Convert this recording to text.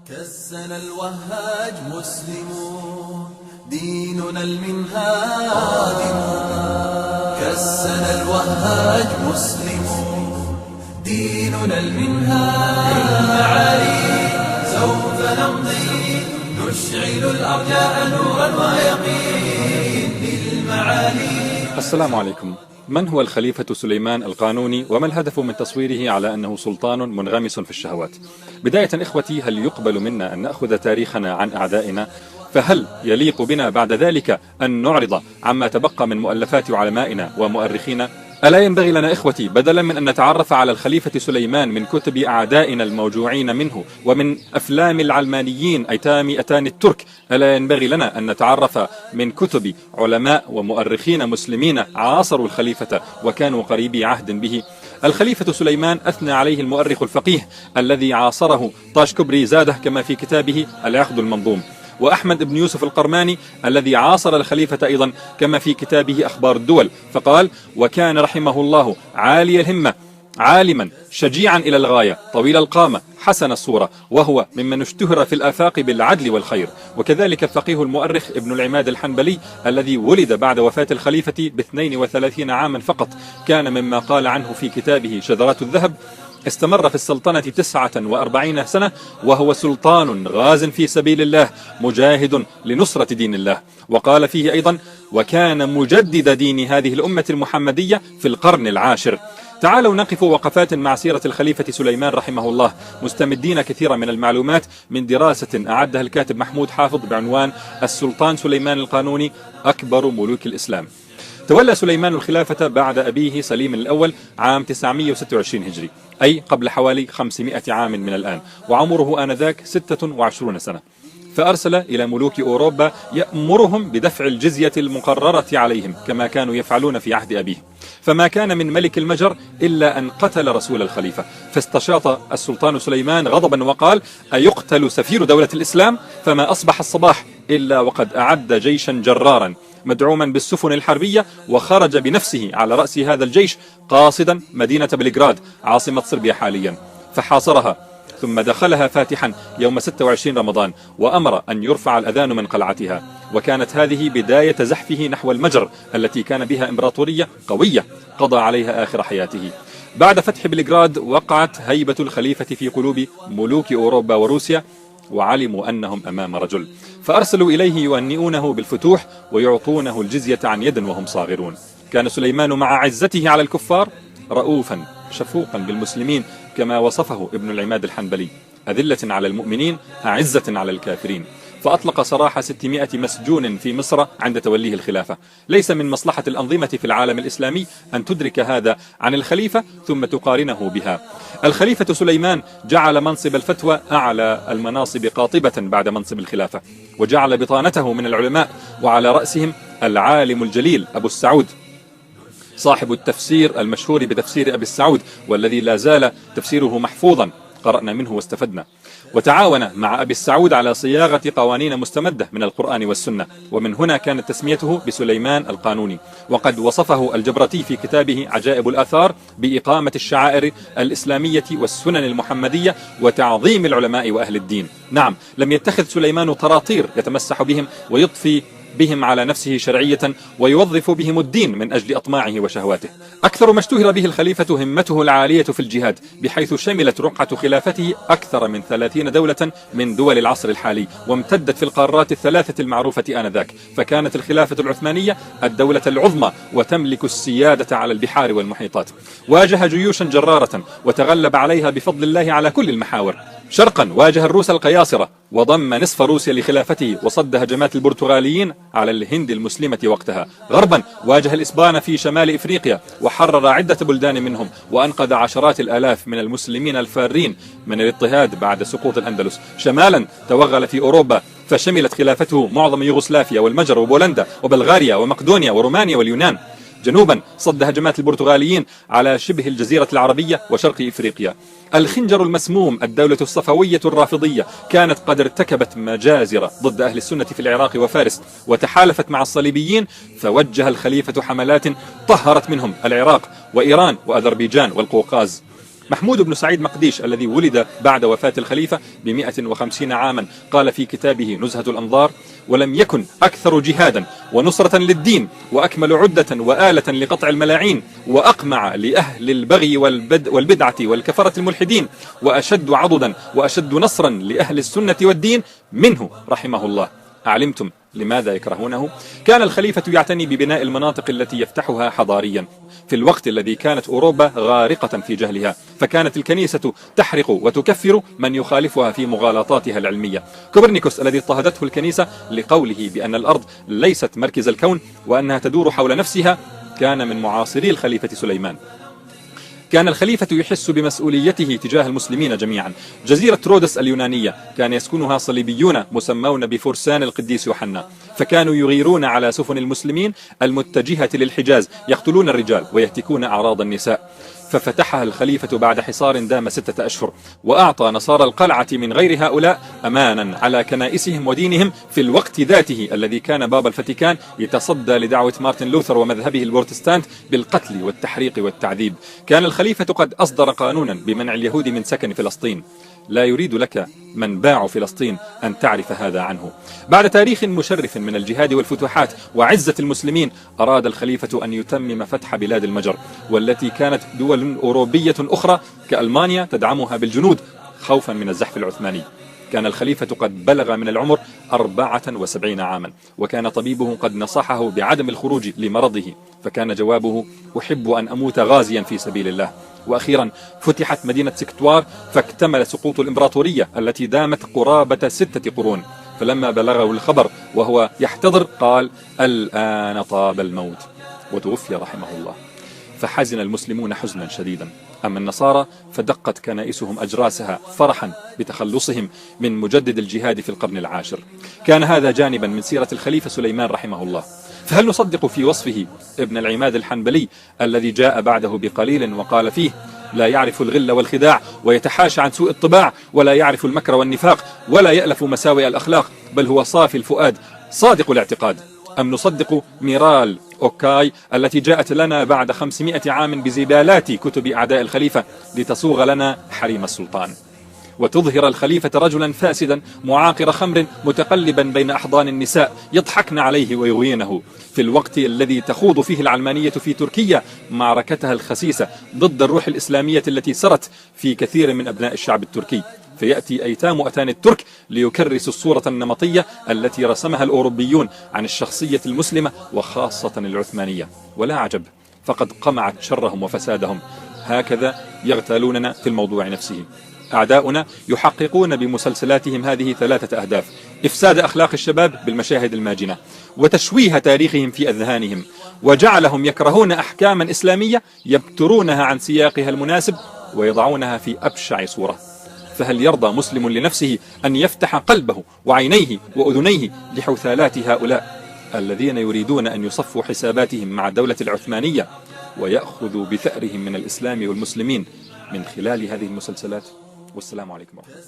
كسنا الوهاج مسلمون، ديننا المنهاج قادمون. كسنا الوهاج مسلمون، ديننا المنهاج. للمعالي سوف نمضي، نشعل الأرجاء نورا ويقين. للمعالي. السلام عليكم. من هو الخليفة سليمان القانوني، وما الهدف من تصويره على أنه سلطان منغمس في الشهوات؟ بداية إخوتي، هل يقبل منا أن نأخذ تاريخنا عن أعدائنا؟ فهل يليق بنا بعد ذلك أن نعرض عما تبقى من مؤلفات علمائنا ومؤرخينا؟ ألا ينبغي لنا إخوتي بدلا من أن نتعرف على الخليفة سليمان من كتب أعدائنا الموجوعين منه ومن أفلام العلمانيين أيتام أتان الترك، ألا ينبغي لنا أن نتعرف من كتب علماء ومؤرخين مسلمين عاصروا الخليفة وكانوا قريبي عهد به؟ الخليفة سليمان أثنى عليه المؤرخ الفقيه الذي عاصره طاشكبري زاده كما في كتابه العقد المنظوم، وأحمد بن يوسف القرماني الذي عاصر الخليفة أيضا كما في كتابه أخبار الدول، فقال: وكان رحمه الله عالي الهمة، عالما شجيعا إلى الغاية، طويل القامة، حسن الصورة، وهو ممن اشتهر في الآفاق بالعدل والخير. وكذلك الفقيه المؤرخ ابن العماد الحنبلي الذي ولد بعد وفاة الخليفة ب32 عاما فقط، كان مما قال عنه في كتابه شذرات الذهب: استمر في السلطنة 49 سنة وهو سلطان غاز في سبيل الله مجاهد لنصرة دين الله. وقال فيه أيضا: وكان مجدد دين هذه الأمة المحمدية في القرن العاشر. تعالوا نقف وقفات مع سيرة الخليفة سليمان رحمه الله، مستمدين كثيرا من المعلومات من دراسة أعدها الكاتب محمود حافظ بعنوان السلطان سليمان القانوني أكبر ملوك الإسلام. تولى سليمان الخلافة بعد أبيه سليم الأول عام 926 هجري، أي قبل حوالي 500 عام من الآن، وعمره آنذاك 26 سنة. فأرسل إلى ملوك أوروبا يأمرهم بدفع الجزية المقررة عليهم كما كانوا يفعلون في عهد أبيه. فما كان من ملك المجر إلا أن قتل رسول الخليفة، فاستشاط السلطان سليمان غضبا وقال: أيقتل سفير دولة الإسلام؟ فما أصبح الصباح إلا وقد أعد جيشا جرارا مدعوما بالسفن الحربية، وخرج بنفسه على رأس هذا الجيش قاصدا مدينة بلغراد عاصمة صربيا حاليا، فحاصرها ثم دخلها فاتحا يوم 26 رمضان، وأمر أن يرفع الأذان من قلعتها. وكانت هذه بداية زحفه نحو المجر التي كان بها إمبراطورية قوية قضى عليها آخر حياته. بعد فتح بلغراد وقعت هيبة الخليفة في قلوب ملوك أوروبا وروسيا، وعلموا أنهم أمام رجل، فأرسلوا إليه يهنئونه بالفتوح ويعطونه الجزية عن يد وهم صاغرون. كان سليمان مع عزته على الكفار رؤوفا شفوقا بالمسلمين كما وصفه ابن العماد الحنبلي: أذلة على المؤمنين أعزة على الكافرين. فأطلق سراح 600 مسجون في مصر عند توليه الخلافة. ليس من مصلحة الأنظمة في العالم الإسلامي أن تدرك هذا عن الخليفة ثم تقارنه بها. الخليفة سليمان جعل منصب الفتوى أعلى المناصب قاطبة بعد منصب الخلافة، وجعل بطانته من العلماء، وعلى رأسهم العالم الجليل أبو السعود صاحب التفسير المشهور بتفسير أبي السعود، والذي لا زال تفسيره محفوظا، قرأنا منه واستفدنا. وتعاون مع أبي السعود على صياغة قوانين مستمدة من القرآن والسنة، ومن هنا كانت تسميته بسليمان القانوني. وقد وصفه الجبرتي في كتابه عجائب الآثار بإقامة الشعائر الإسلامية والسنن المحمدية وتعظيم العلماء وأهل الدين. نعم، لم يتخذ سليمان طراطير يتمسح بهم ويضفي بهم على نفسه شرعية ويوظف بهم الدين من أجل أطماعه وشهواته. أكثر ما اشتهر به الخليفة همته العالية في الجهاد، بحيث شملت رقعة خلافته أكثر من 30 دولة من دول العصر الحالي، وامتدت في القارات الثلاثة المعروفة آنذاك. فكانت الخلافة العثمانية الدولة العظمى وتملك السيادة على البحار والمحيطات. واجه جيوشا جرارة وتغلب عليها بفضل الله على كل المحاور. شرقا واجه الروس القياصرة وضم نصف روسيا لخلافته وصد هجمات البرتغاليين على الهند المسلمة وقتها. غربا واجه الإسبان في شمال إفريقيا وحرر عدة بلدان منهم، وأنقذ عشرات الآلاف من المسلمين الفارين من الاضطهاد بعد سقوط الأندلس. شمالا توغل في أوروبا فشملت خلافته معظم يوغوسلافيا والمجر وبولندا وبلغاريا ومقدونيا ورومانيا واليونان. جنوبا صد هجمات البرتغاليين على شبه الجزيرة العربية وشرق إفريقيا. الخنجر المسموم الدولة الصفوية الرافضية كانت قد ارتكبت مجازر ضد أهل السنة في العراق وفارس، وتحالفت مع الصليبيين، فوجه الخليفة حملات طهرت منهم العراق وإيران وأذربيجان والقوقاز. محمود بن سعيد مقديش الذي ولد بعد وفاة الخليفة ب150 عاما قال في كتابه نزهة الأنظار: ولم يكن أكثر جهادا ونصرة للدين وأكمل عدة وآلة لقطع الملاعين وأقمع لأهل البغي والبدعة والكفرة الملحدين وأشد عضدا وأشد نصرا لأهل السنة والدين منه رحمه الله. أعلمتم لماذا يكرهونه؟ كان الخليفة يعتني ببناء المناطق التي يفتحها حضاريا في الوقت الذي كانت أوروبا غارقة في جهلها، فكانت الكنيسة تحرق وتكفر من يخالفها في مغالطاتها العلمية. كوبرنيكوس الذي اضطهدته الكنيسة لقوله بأن الأرض ليست مركز الكون وأنها تدور حول نفسها كان من معاصري الخليفة سليمان. كان الخليفة يحس بمسؤوليته تجاه المسلمين جميعا. جزيرة رودس اليونانية كان يسكنها صليبيون مسمون بفرسان القديس يوحنا، فكانوا يغيرون على سفن المسلمين المتجهة للحجاز، يقتلون الرجال ويهتكون أعراض النساء. ففتحها الخليفة بعد حصار دام 6 أشهر، وأعطى نصارى القلعة من غير هؤلاء أمانا على كنائسهم ودينهم في الوقت ذاته الذي كان بابا الفاتيكان يتصدى لدعوة مارتن لوثر ومذهبه البروتستانت بالقتل والتحريق والتعذيب. كان الخليفة قد أصدر قانونا بمنع اليهود من سكن فلسطين. لا يريد لك من باع فلسطين أن تعرف هذا عنه. بعد تاريخ مشرف من الجهاد والفتوحات وعزة المسلمين، أراد الخليفة أن يتمم فتح بلاد المجر، والتي كانت دول أوروبية أخرى كألمانيا تدعمها بالجنود خوفا من الزحف العثماني. كان الخليفة قد بلغ من العمر 74 عاما، وكان طبيبه قد نصحه بعدم الخروج لمرضه، فكان جوابه: أحب أن أموت غازيا في سبيل الله. وأخيرا فتحت مدينة سكتوار، فاكتمل سقوط الإمبراطورية التي دامت قرابة 6 قرون. فلما بلغه الخبر وهو يحتضر قال: الآن طاب الموت، وتوفي رحمه الله. فحزن المسلمون حزنا شديدا. أما النصارى فدقت كنائسهم أجراسها فرحا بتخلصهم من مجدد الجهاد في القرن العاشر. كان هذا جانبا من سيرة الخليفة سليمان رحمه الله. فهل نصدق في وصفه ابن العماد الحنبلي الذي جاء بعده بقليل وقال فيه: لا يعرف الغل والخداع ويتحاشى عن سوء الطباع ولا يعرف المكر والنفاق ولا يألف مساوئ الأخلاق، بل هو صافي الفؤاد صادق الاعتقاد؟ أم نصدق ميرال أوكاي التي جاءت لنا بعد 500 عام بزبالات كتب أعداء الخليفة لتصوغ لنا حريم السلطان، وتظهر الخليفة رجلا فاسدا معاقر خمر متقلبا بين أحضان النساء يضحكن عليه ويغوينه، في الوقت الذي تخوض فيه العلمانية في تركيا معركتها الخسيسة ضد الروح الإسلامية التي سرت في كثير من أبناء الشعب التركي. فيأتي أيتام أتان الترك ليكرسوا الصورة النمطية التي رسمها الأوروبيون عن الشخصية المسلمة وخاصة العثمانية. ولا عجب، فقد قمعت شرهم وفسادهم. هكذا يغتالوننا في الموضوع نفسه. أعداؤنا يحققون بمسلسلاتهم هذه 3 أهداف: إفساد أخلاق الشباب بالمشاهد الماجنة، وتشويه تاريخهم في أذهانهم، وجعلهم يكرهون أحكاما إسلامية يبترونها عن سياقها المناسب ويضعونها في أبشع صورة. فهل يرضى مسلم لنفسه أن يفتح قلبه وعينيه وأذنيه لحثالات هؤلاء الذين يريدون أن يصفوا حساباتهم مع الدولة العثمانية ويأخذوا بثأرهم من الإسلام والمسلمين من خلال هذه المسلسلات؟ والسلام عليكم ورحمة الله.